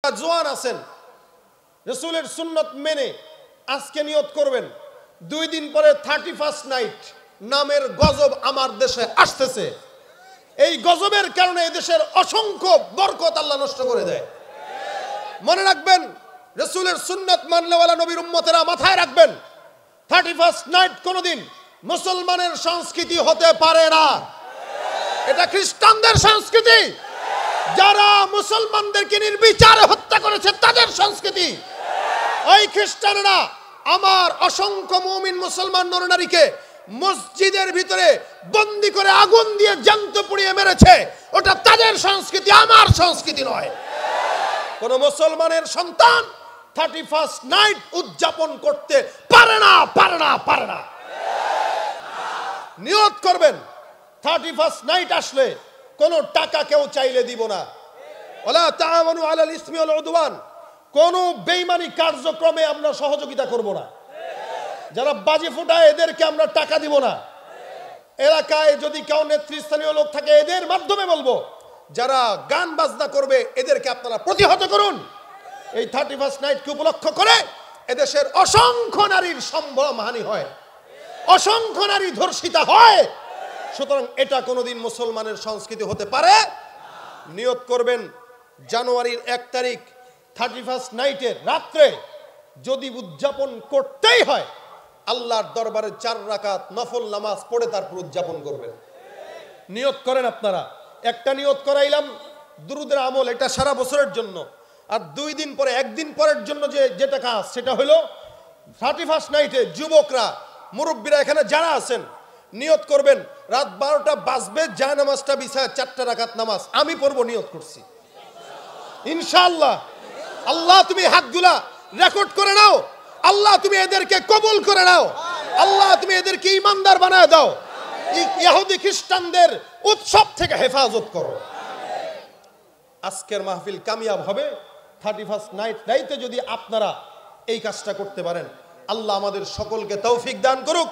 জওয়ান আছেন রাসূলের সুন্নাত মেনে আজকে নিয়ত করবেন 2 দিন পরে 31st নাইট নামের গজব আমার দেশে আসতেছে। এই গজবের কারণে এই দেশের অসংখ্য বরকত আল্লাহ নষ্ট করে দেয়। মনে রাখবেন, রাসূলের সুন্নাত মানলেওয়ালা নবীর উম্মতেরা মাথায় রাখবেন, 31st নাইট কোনদিন মুসলমানের সংস্কৃতি হতে পারে না। এটা খ্রিস্টানদের সংস্কৃতি, যারা মুসলমানদেরকে নির্বিচারে হত্যা করেছে তাদের সংস্কৃতি। ওই খ্রিস্টানরা আমার অসংখ্য মুমিন মুসলমান নরনারীকে মসজিদের ভিতরে বন্দী করে আগুন দিয়ে জ্যান্ত পুড়িয়ে মেরেছে, ওটা তাদের সংস্কৃতি, আমার সংস্কৃতি নয়। কোন মুসলমানের সন্তান 31st নাইট উদযাপন করতে পারে না, পারে না, পারে না। নিয়ত করবেন 31st নাইট আসলে কোন টাকা কেউ চাইলে দিব না। ওয়ালা তাআওয়ানু আলাল ইসমি ওয়াল উদওয়ান, কোন বেঈমানি কার্যক্রমে আমরা সহযোগিতা করব না। যারা বাজি ফুটায় এদেরকে আমরা টাকা দিব না। এলাকায় যদি কেউ নেতৃস্থানীয় লোক থাকে এদের মাধ্যমে বলবো, যারা গান বাজনা করবে এদেরকে আপনারা প্রতিহত করুন। এই 31st নাইটকে উপলক্ষ করে এদেশের অসংখ্য নারীর সম্ভ্রমহানি হয়, অসংখ্য নারী ধর্ষিতা হয়। সুতরাং এটা কোনোদিন মুসলমানের সংস্কৃতি হতে পারে। নিয়ত করবেন জানুয়ারির 1 তারিখ 31st নাইটের রাত্রে যদি উদযাপন করতেই হয়, আল্লাহর দরবারে 4 রাকাত নফল নামাজ পড়ে তারপর উদযাপন করবেন। নিয়ত করেন আপনারা। একটা নিয়ত করাইলাম দুরুদের আমল, এটা সারা বছরের জন্য। আর 2 দিন পরে, 1 দিন পরের জন্য যেটা কাজ, সেটা হলো 31st নাইটে যুবকরা, মুরব্বীরা এখানে যারা আছেন নিয়ত করবেন রাত 12টা বাজবে, জায়নামাজটা বিছায় 4 রাকাত নামাজ আমি পড়বো, নিয়ত করছি ইনশাআল্লাহ। আল্লাহ তুমি হাতগুলা রেকর্ড করে নাও, আল্লাহ তুমি এদেরকে কবুল করে নাও, আল্লাহ তুমি এদেরকে ঈমানদার বানায় দাও, ইহুদি খ্রিস্টানদের উৎসব থেকে হেফাজত করো। আজকের মাহফিল কামিয়াব হবে 31st নাইট রাইতে যদি আপনারা এই কাজটা করতে পারেন। আল্লাহ আমাদের সকলকে তৌফিক দান করুক।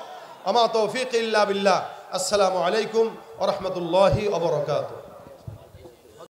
আমা তৌফিক ইল্লা বিল্লাহ। আসসালামু আলাইকুম ওয়া রাহমাতুল্লাহি ওয়া বারাকাতুহু।